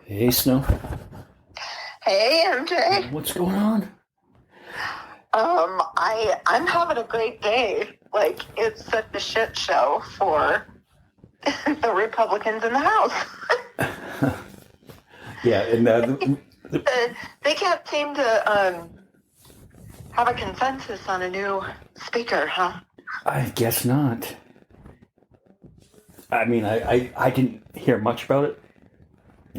Hey, Snow. Hey, MJ. What's going on? I'm having a great day. Like, it's such a shit show for the Republicans in the House. Yeah, and They can't seem to have a consensus on a new speaker, huh? I guess not. I mean, I didn't hear much about it.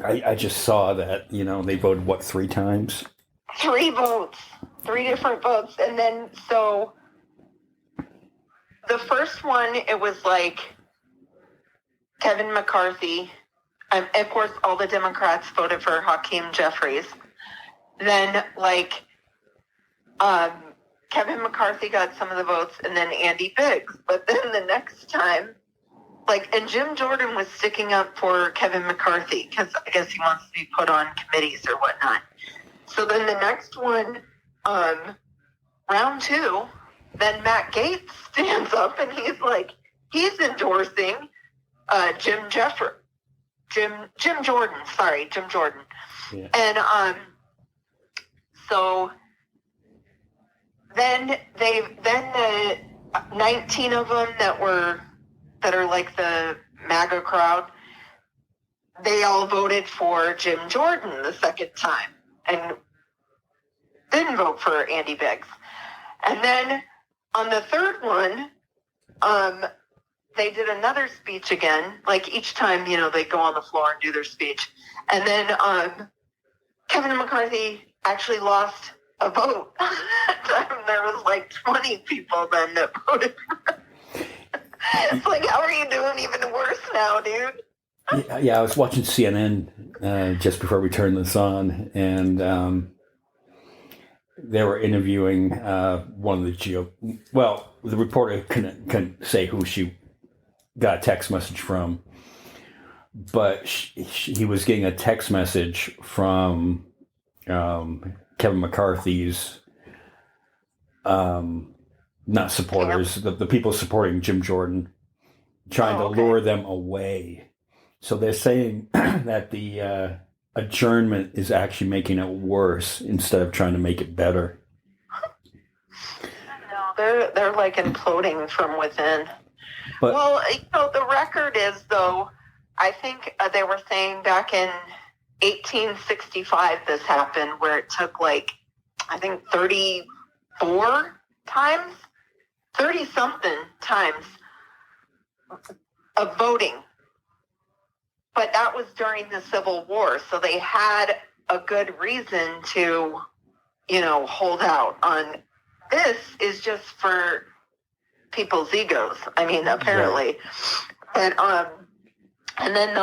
I just saw that, they voted, what, 3 times? 3 votes, 3 different votes. And then, so the first one, it was like Kevin McCarthy. Of course, all the Democrats voted for Hakeem Jeffries. Then, Kevin McCarthy got some of the votes, and then Andy Biggs. But then the next time, and Jim Jordan was sticking up for Kevin McCarthy because I guess he wants to be put on committees or whatnot. So then the next one, round 2, then Matt Gaetz stands up and he's endorsing Jim Jordan. Yeah. And so then the 19 of them that are like the MAGA crowd, they all voted for Jim Jordan the second time and didn't vote for Andy Biggs. And then on the third one, they did another speech again. Like each time, they go on the floor and do their speech. And then Kevin McCarthy actually lost a vote. There was 20 people then that voted for him. It's how are you doing even worse now, dude? Yeah, I was watching CNN just before we turned this on, and they were interviewing one of the the reporter couldn't say who she got a text message from, but he was getting a text message from Kevin McCarthy's not supporters, the people supporting Jim Jordan, trying to lure them away. So they're saying that the adjournment is actually making it worse instead of trying to make it better. No, they're imploding from within. But, the record is, though, I think they were saying back in 1865 this happened, where it took 34 times, 30-something times of voting. But that was during the Civil War, so they had a good reason to, hold out on. This is just for people's egos. I mean, apparently. Right. And then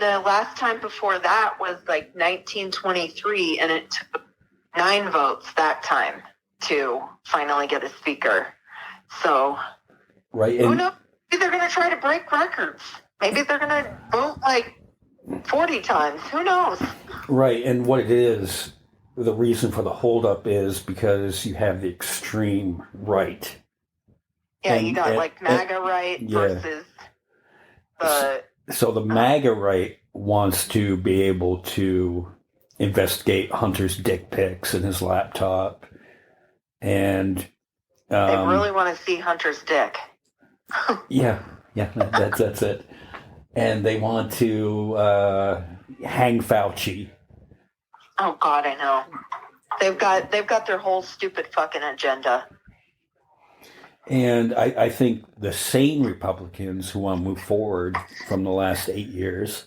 the last time before that was 1923, and it took 9 votes that time to finally get a speaker. So, right, who knows? Maybe they're going to try to break records. Maybe they're going to vote 40 times. Who knows? Right, and what it is, the reason for the holdup is because you have the extreme right. Yeah, you got MAGA right versus the... So the MAGA right wants to be able to investigate Hunter's dick pics in his laptop, and they really want to see Hunter's dick. yeah, that's it. And they want to hang Fauci. Oh God, I know. They've got their whole stupid fucking agenda. And I think the sane Republicans who want to move forward from the last 8 years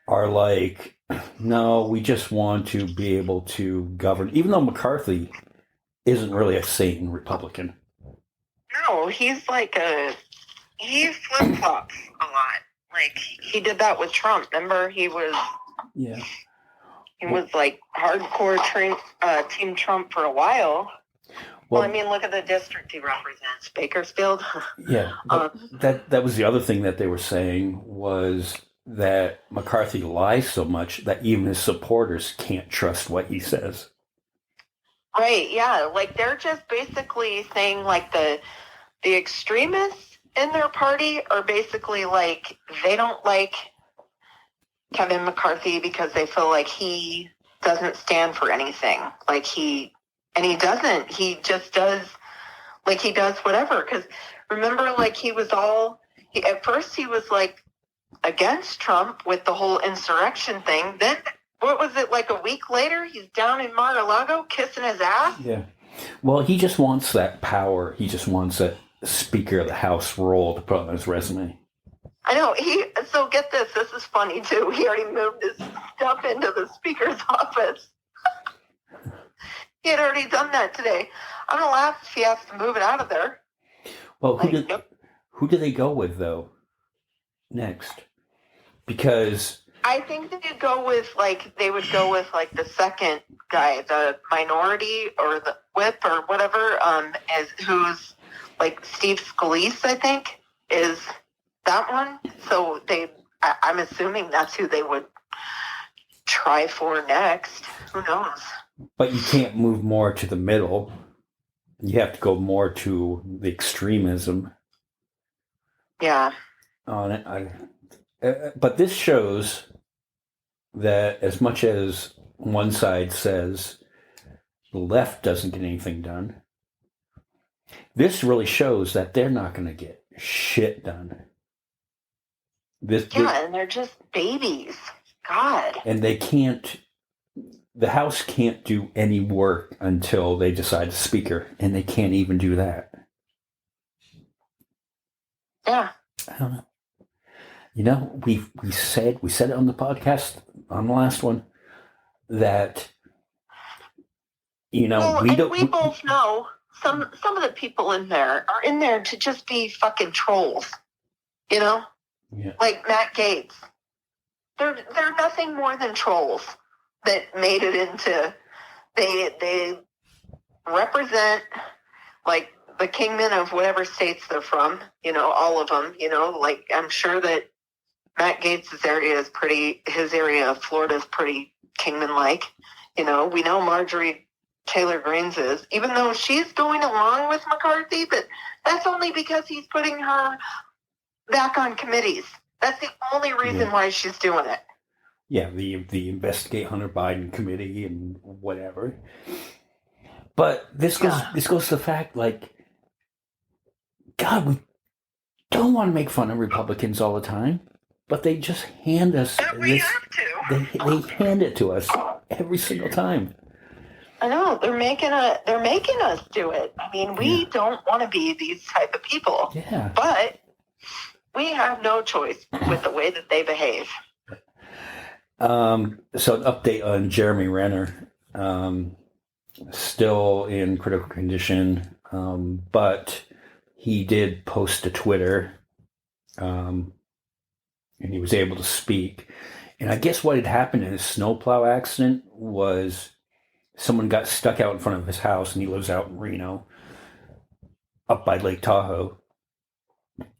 are no, we just want to be able to govern, even though McCarthy isn't really a sane Republican. No, he's he flip-flops a lot. He did that with Trump. Remember, he was hardcore Team Trump for a while. Well, I mean, look at the district he represents, Bakersfield. Yeah, that was the other thing that they were saying, was that McCarthy lies so much that even his supporters can't trust what he says. Right, yeah. They're just basically saying, the extremists in their party are basically, they don't like Kevin McCarthy because they feel like he doesn't stand for anything. He doesn't. He just does, he does whatever. Because remember, at first he was against Trump with the whole insurrection thing. Then, what was it, a week later, he's down in Mar-a-Lago kissing his ass? Yeah. Well, he just wants that power. He just wants that Speaker of the House role to put on his resume. I know. So get this. This is funny, too. He already moved his stuff into the Speaker's office. He had already done that today. I'm going to laugh if he has to move it out of there. Well, who do they go with, though, next? Because I think they would go with the second guy, the minority or the whip or whatever, who's Steve Scalise, I think, is that one. So I'm assuming that's who they would try for next. Who knows? But you can't move more to the middle. You have to go more to the extremism. Yeah. On it. But this shows that as much as one side says the left doesn't get anything done, this really shows that they're not going to get shit done. And they're just babies. God. And the House can't do any work until they decide a speaker, and they can't even do that. Yeah. I don't know. We said it on the podcast, on the last one, that, we both know some of the people in there are in there to just be fucking trolls, Yeah. Like Matt Gaetz. They're nothing more than trolls that made it into, they represent the kingmen of whatever states they're from, all of them, I'm sure that Matt Gaetz' area is his area of Florida is pretty kingman-like. We know Marjorie Taylor Greene is, even though she's going along with McCarthy, but that's only because he's putting her back on committees. That's the only reason why she's doing it. Yeah, the Investigate Hunter Biden committee and whatever. But this goes to the fact, God, we don't want to make fun of Republicans all the time, but they just hand us We have to. They hand it to us every single time. I know they're making us do it. I mean, we don't want to be these type of people. Yeah, but we have no choice with the way that they behave. So an update on Jeremy Renner, still in critical condition, but he did post to Twitter, and he was able to speak. And I guess what had happened in his snowplow accident was someone got stuck out in front of his house, and he lives out in Reno, up by Lake Tahoe.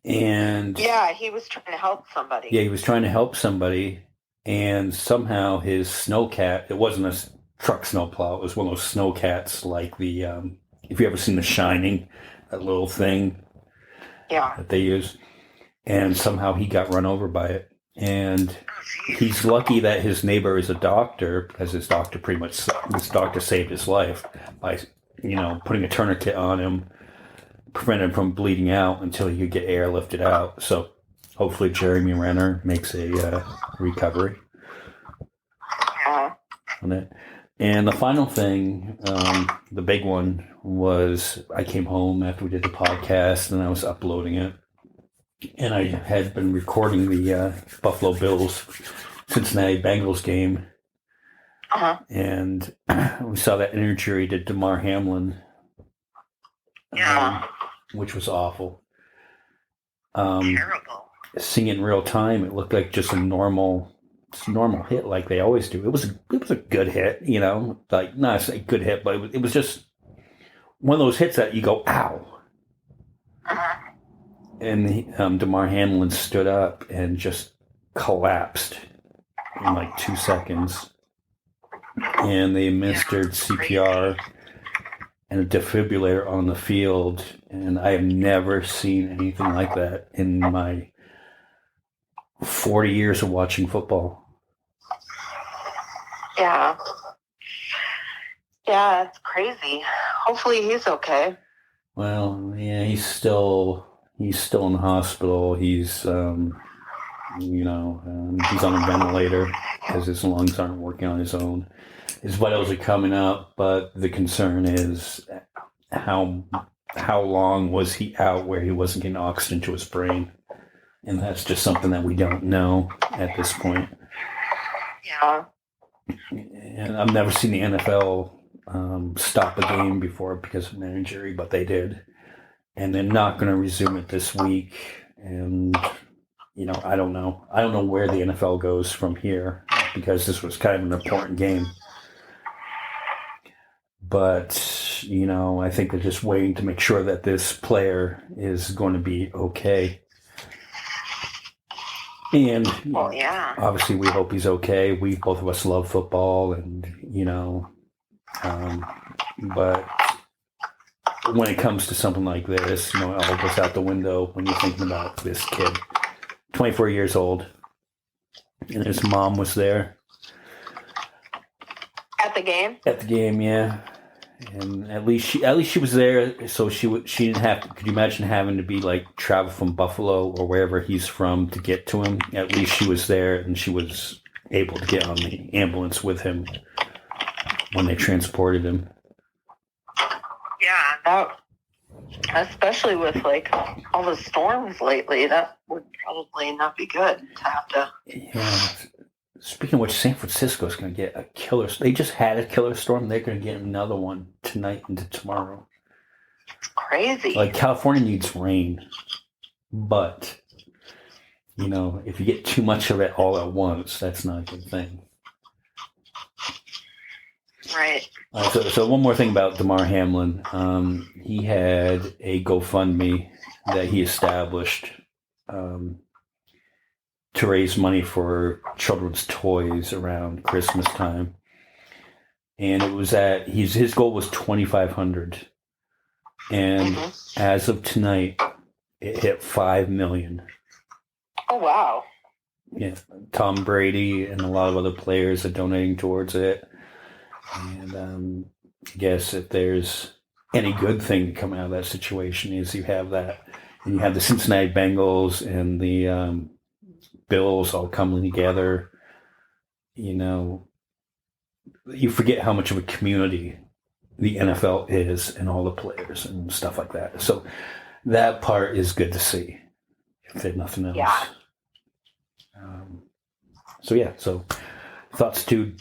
And yeah, he was trying to help somebody. Yeah, he was trying to help somebody. And somehow his snowcat, it wasn't a truck snowplow, it was one of those snowcats like the, if you ever seen The Shining, that little thing that they use. And somehow he got run over by it. And he's lucky that his neighbor is a doctor, because his doctor saved his life by, putting a tourniquet on him, prevented him from bleeding out until he could get airlifted out. So hopefully Jeremy Renner makes a recovery on it. And the final thing, the big one, was I came home after we did the podcast and I was uploading it. And I had been recording the Buffalo Bills Cincinnati Bengals game. And we saw that injury to Damar Hamlin, which was awful. Terrible. Seeing it in real time, it looked like just a normal hit, like they always do. It was a good hit, not a good hit, but it was just one of those hits that you go, ow. And Damar Hamlin stood up and just collapsed in 2 seconds, and they administered CPR and a defibrillator on the field, and I have never seen anything like that in my 40 years of watching football. Yeah. Yeah, it's crazy. Hopefully he's okay. Well, yeah, he's still in the hospital. He's he's on a ventilator because his lungs aren't working on his own. His vitals are coming up, but the concern is how long was he out where he wasn't getting oxygen to his brain, and that's just something that we don't know at this point. Yeah. And I've never seen the NFL stop a game before because of an injury, but they did, and they're not going to resume it this week. And I don't know where the NFL goes from here because this was kind of an important game. But, I think they're just waiting to make sure that this player is going to be okay. And obviously we hope he's okay. Both of us love football and, but when it comes to something like this, it all goes out the window when you're thinking about this kid, 24 years old, and his mom was there. At the game? At the game, yeah. And at least she was there, so she didn't have to. Could you imagine having to be like travel from Buffalo or wherever he's from to get to him? At least she was there, and she was able to get on the ambulance with him when they transported him. Yeah, that, especially with like all the storms lately, that would probably not be good to have to. Yeah. Speaking of which, San Francisco is going to get a killer. They just had a killer storm. They're going to get another one tonight into tomorrow. It's crazy. Like California needs rain, but if you get too much of it all at once, that's not a good thing. Right. So one more thing about Damar Hamlin. He had a GoFundMe that he established to raise money for children's toys around Christmas time, and it was his goal was $2,500, and as of tonight, it hit 5 million. Oh wow! Yeah, Tom Brady and a lot of other players are donating towards it, and I guess if there's any good thing to come out of that situation is you have that, and you have the Cincinnati Bengals and the Bills all coming together. You forget how much of a community the NFL is and all the players and stuff like that. So that part is good to see, if there's nothing else. Yeah. So thoughts to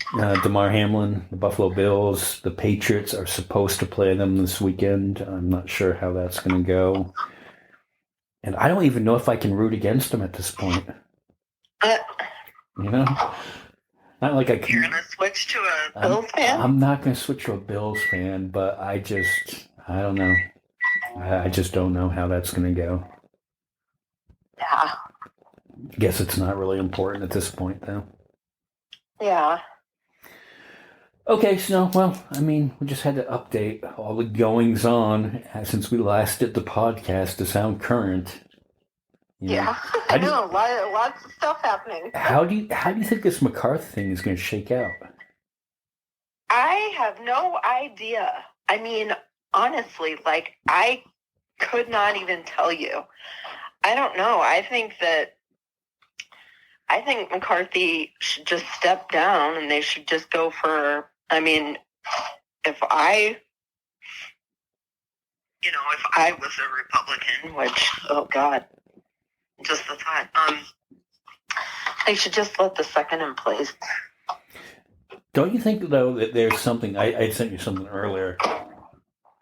Damar Hamlin, the Buffalo Bills. The Patriots are supposed to play them this weekend. I'm not sure how that's going to go. And I don't even know if I can root against them at this point. Not like I can. You're gonna switch to a Bills fan? I'm not gonna switch to a Bills fan, but I don't know. I just don't know how that's gonna go. Yeah. Guess it's not really important at this point, though. Yeah. Okay, so we just had to update all the goings on since we last did the podcast to sound current. Yeah, I know. Lots of stuff happening. How do you think this McCarthy thing is going to shake out? I have no idea. I mean, honestly, I could not even tell you. I don't know. I think McCarthy should just step down, and they should just go for. I mean, if I was a Republican, which, oh God. Just the thought. They should just let the second in place. Don't you think, though, that there's something... I sent you something earlier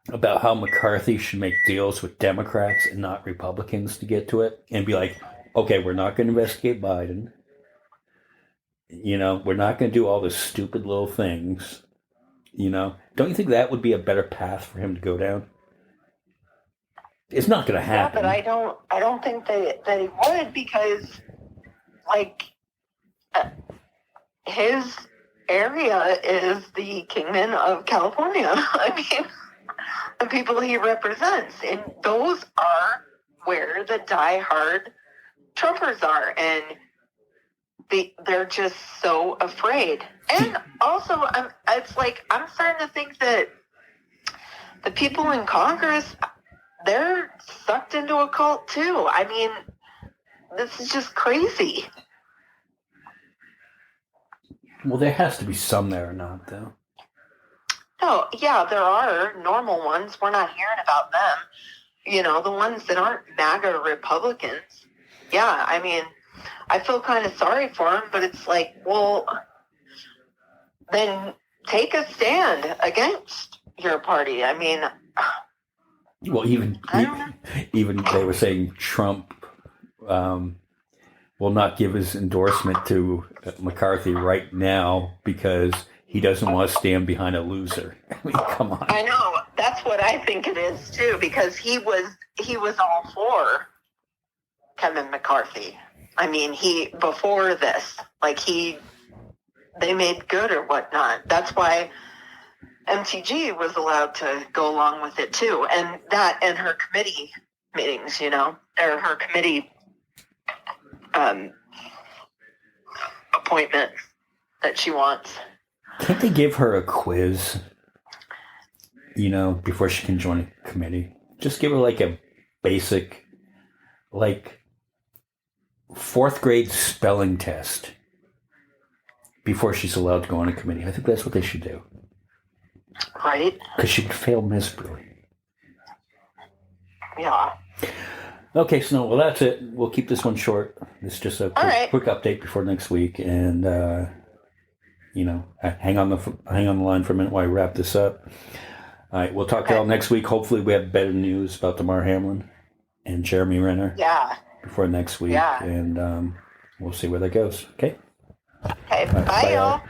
about how McCarthy should make deals with Democrats and not Republicans to get to it, and be like, okay, we're not going to investigate Biden. We're not going to do all this stupid little things. Don't you think that would be a better path for him to go down? It's not going to happen. Yeah, but I don't think that he would, because, his area is the Kingman of California. I mean, the people he represents, and those are where the diehard Trumpers are. And they're just so afraid. And also, it's like I'm starting to think that the people in Congress, they're sucked into a cult too. I mean, this is just crazy. Well, there has to be some there or not, though. No, yeah, there are normal ones. We're not hearing about them. You know, the ones that aren't MAGA Republicans. Yeah, I mean, I feel kind of sorry for them, but it's like, well, then take a stand against your party. I mean, well, even they were saying Trump will not give his endorsement to McCarthy right now because he doesn't want to stand behind a loser. I mean, come on. I know. That's what I think it is too, because he was all for Kevin McCarthy. I mean, before this, like they made good or whatnot. That's why MTG was allowed to go along with it too. And that and her committee meetings, you know, or her committee appointment that she wants. Can't they give her a quiz, you know, before she can join a committee? Just give her like a basic, like, 4th grade spelling test before she's allowed to go on a committee. I think that's what they should do. Right? Because she would fail miserably. Yeah. Okay, Snow. Well, that's it. We'll keep this one short. It's just a quick update before next week, and you know, hang on the line for a minute while I wrap this up. All right, we'll talk to y'all next week. Hopefully, we have better news about Damar Hamlin and Jeremy Renner. Yeah. Before next week, and we'll see where that goes. Okay. Okay. Bye, y'all.